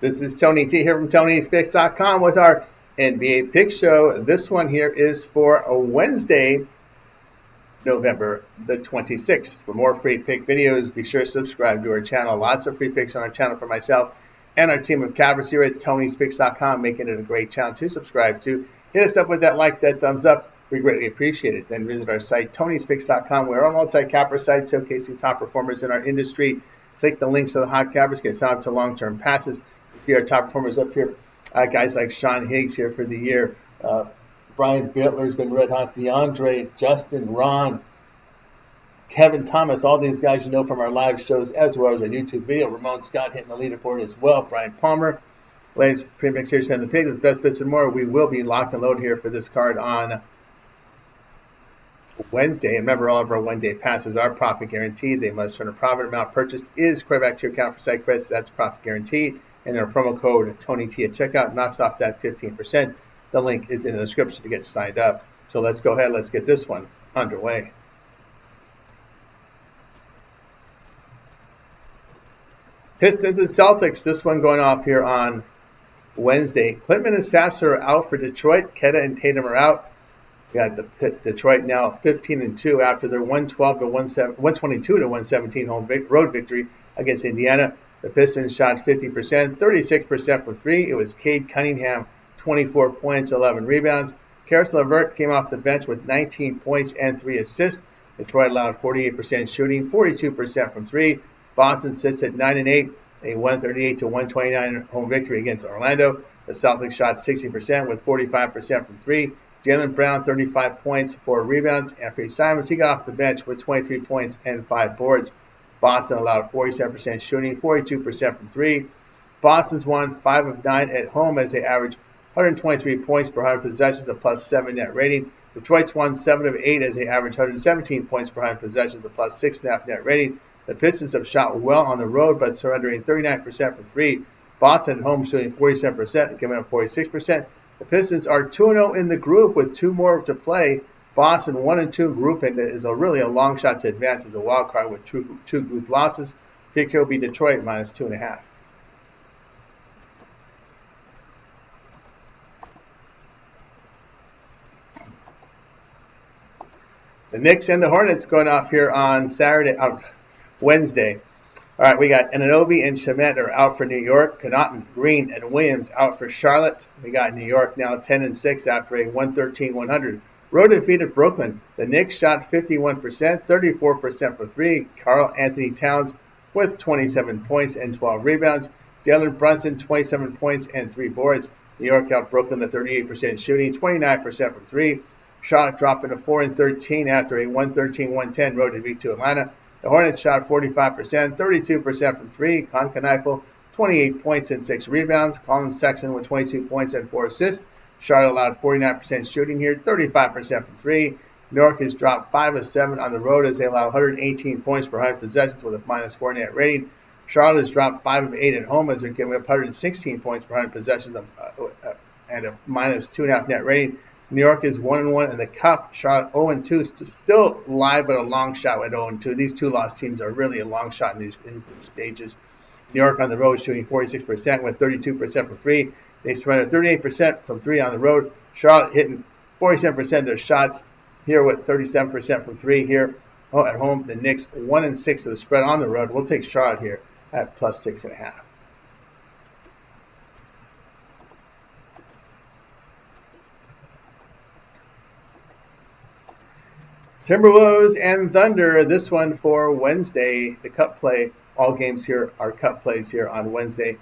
This is Tony T here from Tony'sPicks.com with our NBA Pick Show. This one here is for a Wednesday, November the 26th. For more free pick videos, be sure to subscribe to our channel. Lots of free picks on our channel for myself and our team of cappers here at Tony'sPicks.com, making it a great channel to subscribe to. Hit us up with that like, that thumbs up. We greatly appreciate it. Then visit our site, Tony'sPicks.com. We're a multi-capper site showcasing top performers in our industry. Click the links to the hot cappers, get signed up to long-term passes. See our top performers up here. Guys like Sean Higgs here for the year. Brian Bittler's been red hot. DeAndre, Justin, Ron, Kevin Thomas, all these guys you know from our live shows as well as our YouTube video. Ramon Scott hitting the leaderboard as well. Brian Palmer. Ladies, premix here on the page with best bits and more. We will be locked and loaded here for this card on Wednesday. And remember, all of our one-day passes are profit guaranteed. They must turn a profit. Amount purchased is credit back to your account for site credits. That's profit guaranteed. And our promo code TonyT at checkout knocks off that 15%. The link is in the description to get signed up. So let's go ahead. Let's get this one underway. Pistons and Celtics. This one going off here on Wednesday. Klintman and Sasser are out for Detroit. Keta and Tatum are out. We got the Detroit now 15-2 after their 122-117 home road victory against Indiana. The Pistons shot 50%, 36% from three. It was Cade Cunningham, 24 points, 11 rebounds. Karis LeVert came off the bench with 19 points and 3 assists. Detroit allowed 48% shooting, 42% from three. Boston sits at 9-8, a 138-129 home victory against Orlando. The Celtics shot 60% with 45% from three. Jaylen Brown, 35 points, 4 rebounds. Anthony Simons, he got off the bench with 23 points and 5 boards. Boston allowed 47% shooting, 42% from three. Boston's won 5 of 9 at home as they average 123 points per 100 possessions, a +7 net rating. Detroit's won 7 of 8 as they average 117 points per 100 possessions, a +6.5 net rating. The Pistons have shot well on the road, but surrendering 39% from three. Boston at home shooting 47% and giving up 46%. The Pistons are 2-0 in the group with 2 more to play. Boston 1-2 group, and is really a long shot to advance as a wild card with 2 group losses. Pick here will be Detroit -2.5. The Knicks and the Hornets going off here on Wednesday. All right, we got Anunoby and Shamet are out for New York. Connaughton, Green, and Williams out for Charlotte. We got New York now 10-6 after a 113-100 road defeat at Brooklyn. The Knicks shot 51%, 34% for three. Karl Anthony Towns with 27 points and 12 rebounds. Jalen Brunson, 27 points and 3 boards. New York out Brooklyn at 38% shooting, 29% from three. Charlotte dropping to 4-13 after a 113-110 road defeat to Atlanta. The Hornets shot 45%, 32% from three. Con Kneifel, 28 points and 6 rebounds. Colin Sexton with 22 points and 4 assists. Charlotte allowed 49% shooting here, 35% from three. New York has dropped 5 of 7 on the road as they allow 118 points per 100 possessions with a -4 net rating. Charlotte has dropped 5 of 8 at home as they're giving up 116 points per 100 possessions and a -2.5 net rating. New York is 1-1 in the Cup. Charlotte 0-2, still live but a long shot at 0-2. These 2 lost teams are really a long shot in these stages. New York on the road shooting 46% with 32% from three. They surrendered 38% from three on the road. Charlotte hitting 47% of their shots here with 37% from three here at home. The Knicks 1-6 to the spread on the road. We'll take Charlotte here at +6.5. Timberwolves and Thunder, this one for Wednesday. The cup play, all games here are cup plays here on Wednesday.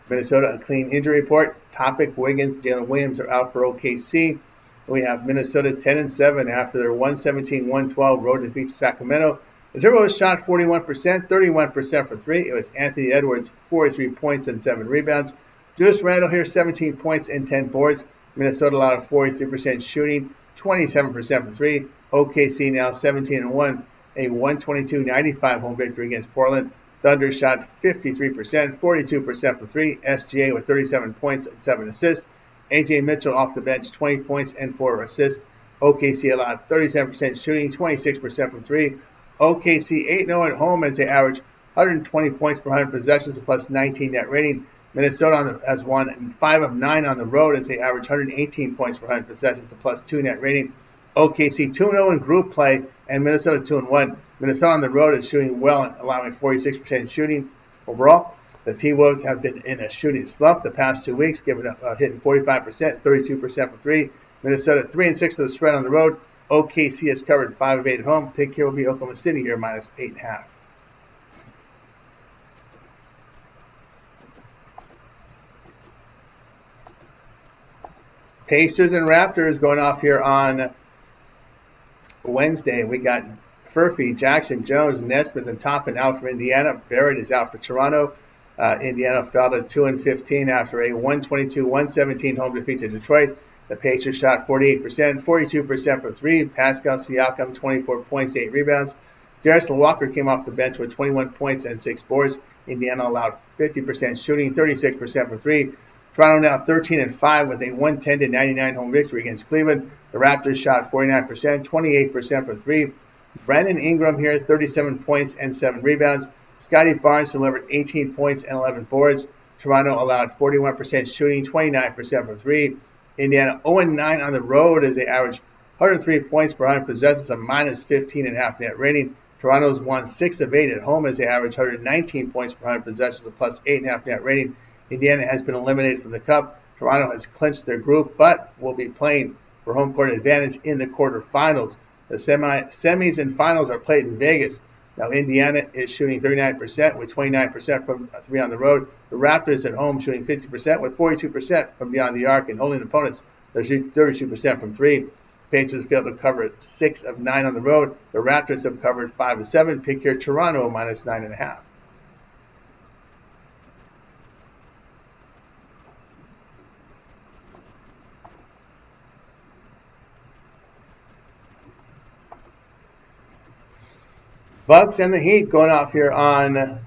Minnesota, a clean injury report. Topic, Wiggins, Jalen Williams are out for OKC. We have Minnesota 10-7 after their 117-112 road defeat to Sacramento. The Timberwolves shot 41%, 31% for three. It was Anthony Edwards, 43 points and 7 rebounds. Julius Randle here, 17 points and 10 boards. Minnesota allowed 43% shooting, 27% from three. OKC now 17-1, a 122-95 home victory against Portland. Thunder shot 53%, 42% from three. SGA with 37 points and 7 assists. AJ Mitchell off the bench, 20 points and 4 assists. OKC allowed 37% shooting, 26% from three. OKC 8-0 at home as they average 120 points per 100 possessions, plus 19 net rating. Minnesota has won 5 of 9 on the road as they average 118 points per 100 possessions, a +2 net rating. OKC 2-0 in group play, and Minnesota 2-1. Minnesota on the road is shooting well, allowing 46% shooting overall. The T-Wolves have been in a shooting slump the past 2 weeks, hitting 45%, 32% from 3. Minnesota 3-6 of the spread on the road. OKC has covered 5 of 8 at home. Pick here will be Oklahoma City here, -8.5. Pacers and Raptors going off here on Wednesday. We got Furphy, Jackson, Jones, Nesmith, and Toppin out for Indiana. Barrett is out for Toronto. Indiana fell to 2-15 after a 122-117 home defeat to Detroit. The Pacers shot 48%, 42% from 3. Pascal Siakam, 24 points, 8 rebounds. Darius Walker came off the bench with 21 points and 6 boards. Indiana allowed 50% shooting, 36% from 3. Toronto now 13-5 with a 110-99 home victory against Cleveland. The Raptors shot 49%, 28% from 3. Brandon Ingram here, 37 points and 7 rebounds. Scotty Barnes delivered 18 points and 11 boards. Toronto allowed 41% shooting, 29% from 3. Indiana 0-9 on the road as they average 103 points per 100 possessions, a -15.5 net rating. Toronto's won 6 of 8 at home as they average 119 points per 100 possessions, a +8.5 net rating. Indiana has been eliminated from the Cup. Toronto has clinched their group, but will be playing for home court advantage in the quarterfinals. The semis and finals are played in Vegas. Now, Indiana is shooting 39% with 29% from 3 on the road. The Raptors at home shooting 50% with 42% from beyond the arc, and holding opponents, they're shooting 32% from 3. Pacers failed to cover 6 of 9 on the road. The Raptors have covered 5 of 7. Pick here Toronto -9.5. Bucks and the Heat going off here on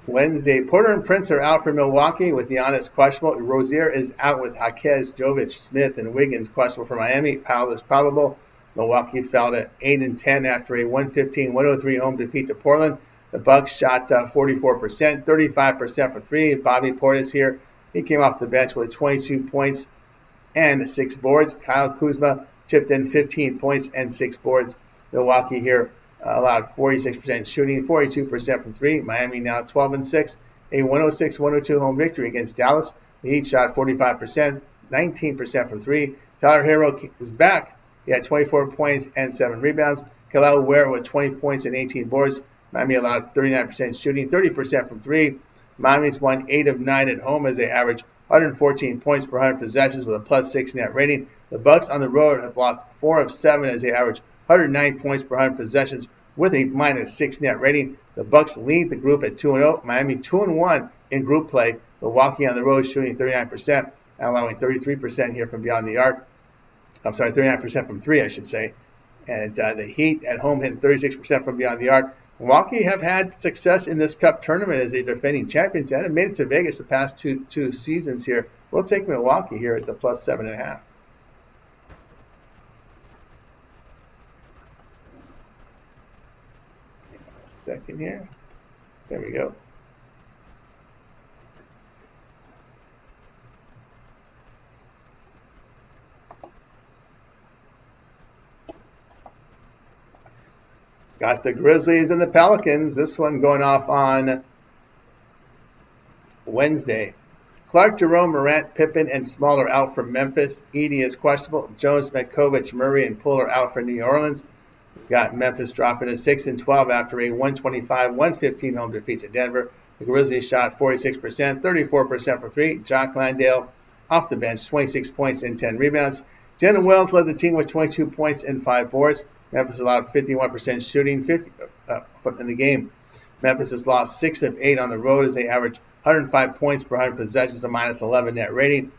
Wednesday. Porter and Prince are out for Milwaukee with Giannis questionable. Rozier is out with Jaquez, Jovic, Smith, and Wiggins questionable for Miami. Powell is probable. Milwaukee fell to 8-10 after a 115-103 home defeat to Portland. The Bucks shot 44%, 35% for 3. Bobby Portis here. He came off the bench with 22 points and 6 boards. Kyle Kuzma chipped in 15 points and 6 boards. Milwaukee here allowed 46% shooting, 42% from 3. Miami now 12-6, a 106-102 home victory against Dallas. The Heat shot 45%, 19% from 3. Tyler Hero is back. He had 24 points and 7 rebounds. Kel'el Ware with 20 points and 18 boards. Miami allowed 39% shooting, 30% from 3. Miami's won 8 of 9 at home as they average 114 points per 100 possessions with a +6 net rating. The Bucks on the road have lost 4 of 7 as they average 109 points per 100 possessions with a -6 net rating. The Bucks lead the group at 2-0. Miami 2-1 in group play. Milwaukee on the road shooting 39% and allowing 33% here from beyond the arc. 39% from 3, I should say. And the Heat at home hitting 36% from beyond the arc. Milwaukee have had success in this Cup tournament as a defending champions and have made it to Vegas the past two seasons here. We'll take Milwaukee here at the +7.5. Second here. There we go. Got the Grizzlies and the Pelicans. This one going off on Wednesday. Clark, Jerome, Morant, Pippen, and Small are out for Memphis. Edey is questionable. Jones, Metkovich, Murray, and Poole are out for New Orleans. We've got Memphis dropping to 6-12 after a 125-115 home defeat to Denver. The Grizzlies shot 46%, 34% for 3. Jock Landale off the bench, 26 points and 10 rebounds. Jalen Wells led the team with 22 points and 5 boards. Memphis allowed 51% shooting in the game. Memphis has lost 6 of 8 on the road as they average 105 points per 100 possessions, a -11 net rating.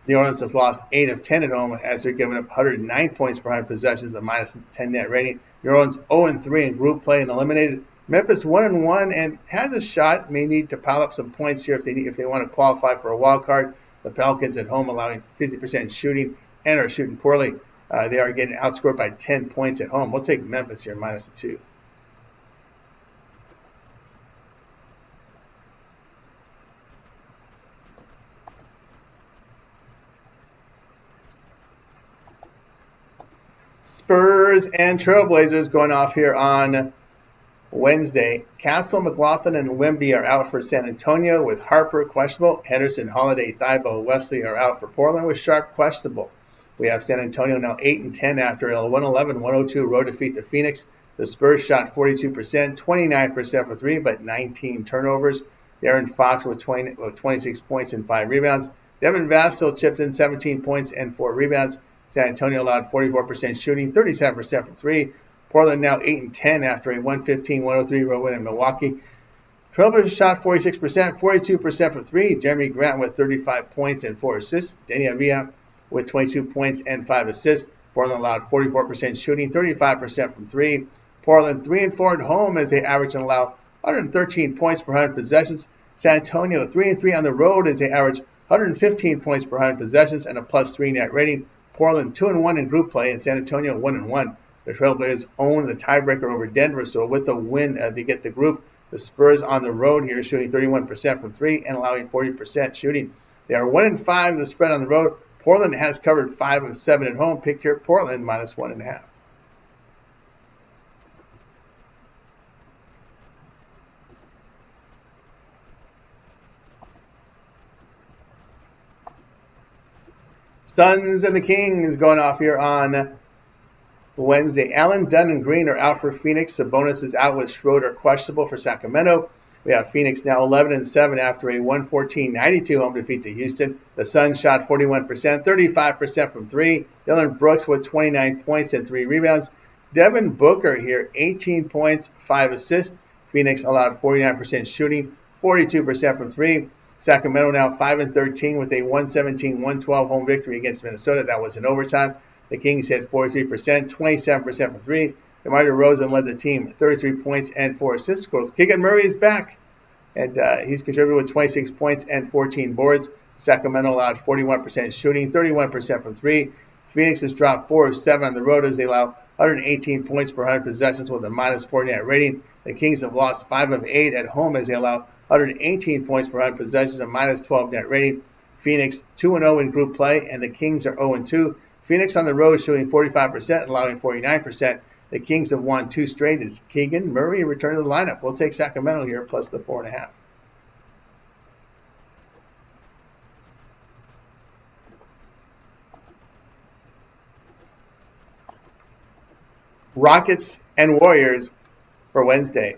New Orleans has lost 8 of 10 at home as they're giving up 109 points per 100 possessions, a -10 net rating. New Orleans 0-3 in group play and eliminated. Memphis 1-1 and has a shot. May need to pile up some points here if they want to qualify for a wild card. The Pelicans at home allowing 50% shooting and are shooting poorly. They are getting outscored by 10 points at home. We'll take Memphis here -2. Spurs and Trailblazers going off here on Wednesday. Castle, McLaughlin, and Wemby are out for San Antonio with Harper questionable. Henderson, Holiday, Thibault, Wesley are out for Portland with Sharp questionable. We have San Antonio now 8-10 after a 111-102 road defeat to Phoenix. The Spurs shot 42%, 29% for three, but 19 turnovers. De'Aaron Fox with 26 points and 5 rebounds. Devin Vassell chipped in 17 points and 4 rebounds. San Antonio allowed 44% shooting, 37% from three. Portland now 8-10 after a 115-103 road win in Milwaukee. Trailblazers shot 46%, 42% from three. Jeremy Grant with 35 points and 4 assists. Danny Avila with 22 points and 5 assists. Portland allowed 44% shooting, 35% from three. Portland 3-4 at home as they average and allow 113 points per 100 possessions. San Antonio 3-3 on the road as they average 115 points per 100 possessions and a +3 net rating. Portland 2-1 in group play and San Antonio 1-1. The Trailblazers own the tiebreaker over Denver, so with the win, they get the group. The Spurs on the road here shooting 31% from three and allowing 40% shooting. They are 1-5 the spread on the road. Portland has covered 5 of 7 at home. Pick here Portland -1.5. Suns and the Kings going off here on Wednesday. Allen, Dunn, and Green are out for Phoenix. Sabonis is out with Schroeder questionable for Sacramento. We have Phoenix now 11-7 after a 114-92 home defeat to Houston. The Suns shot 41%, 35% from three. Dillon Brooks with 29 points and 3 rebounds. Devin Booker here, 18 points, 5 assists. Phoenix allowed 49% shooting, 42% from three. Sacramento now 5-13 with a 117-112 home victory against Minnesota. That was in overtime. The Kings hit 43%, 27% from three. DeMar DeRozan led the team, 33 points and 4 assists. Keegan Murray is back, and he's contributed with 26 points and 14 boards. Sacramento allowed 41% shooting, 31% from three. Phoenix has dropped 4 of 7 on the road as they allow 118 points per 100 possessions with a -4 net rating. The Kings have lost 5 of 8 at home as they allow 118 points per 100 possessions, a -12 net rating. Phoenix 2-0 in group play, and the Kings are 0-2. Phoenix on the road shooting 45%, allowing 49%. The Kings have won 2 straight as Keegan Murray returned to the lineup. We'll take Sacramento here plus the 4.5. Rockets and Warriors for Wednesday.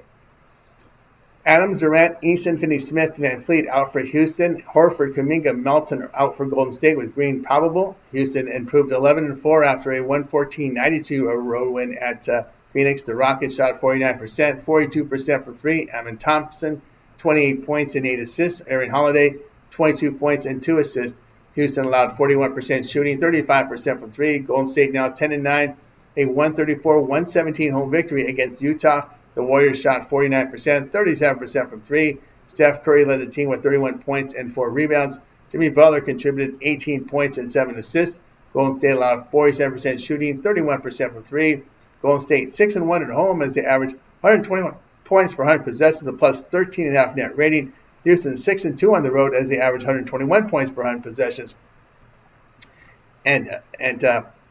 Adams, Durant, Easton, Finney-Smith, Van Fleet out for Houston. Horford, Kuminga, Melton are out for Golden State with Green probable. Houston improved 11-4 after a 114-92 road win at Phoenix. The Rockets shot 49%, 42% from three. Amin Thompson, 28 points and 8 assists. Aaron Holiday, 22 points and 2 assists. Houston allowed 41% shooting, 35% from three. Golden State now 10-9, a 134-117 home victory against Utah. The Warriors shot 49%, 37% from three. Steph Curry led the team with 31 points and 4 rebounds. Jimmy Butler contributed 18 points and 7 assists. Golden State allowed 47% shooting, 31% from three. Golden State 6-1 at home as they average 121 points per 100 possessions, a +13.5 net rating. Houston 6-2 on the road as they average 121 points per 100 possessions and a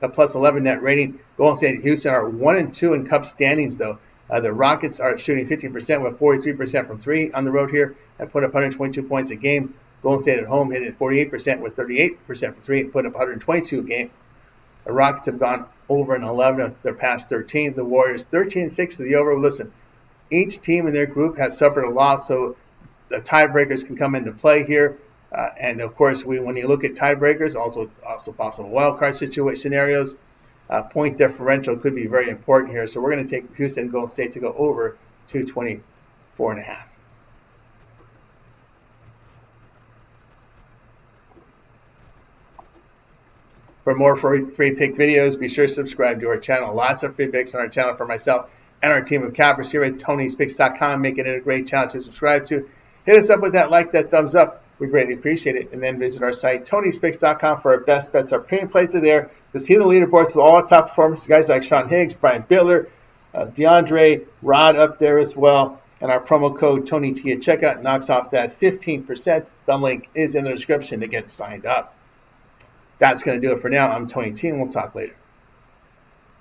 +11 net rating. Golden State and Houston are 1-2 in Cup standings though. The Rockets are shooting 50% with 43% from three on the road here and put up 122 points a game. Golden State at home hit it 48% with 38% from three and put up 122 a game. The Rockets have gone over in 11 of their past 13. The Warriors 13-6 to the over. Listen, each team in their group has suffered a loss, so the tiebreakers can come into play here. And of course, when you look at tiebreakers, also possible wild card scenarios. Point differential could be very important here. So we're going to take Houston and Golden State to go over 224.5. For more free pick videos, be sure to subscribe to our channel. Lots of free picks on our channel for myself and our team of cappers here at Tony'sPicks.com, making it a great channel to subscribe to. Hit us up with that like, that thumbs up. We greatly appreciate it. And then visit our site, Tony'sPicks.com, for our best bets. Our premium plays are there. To see the leaderboards with all our top performers, guys like Sean Higgs, Brian Bittler, DeAndre, Rod up there as well. And our promo code TonyT at checkout knocks off that 15%. The link is in the description to get signed up. That's going to do it for now. I'm Tony T, and we'll talk later.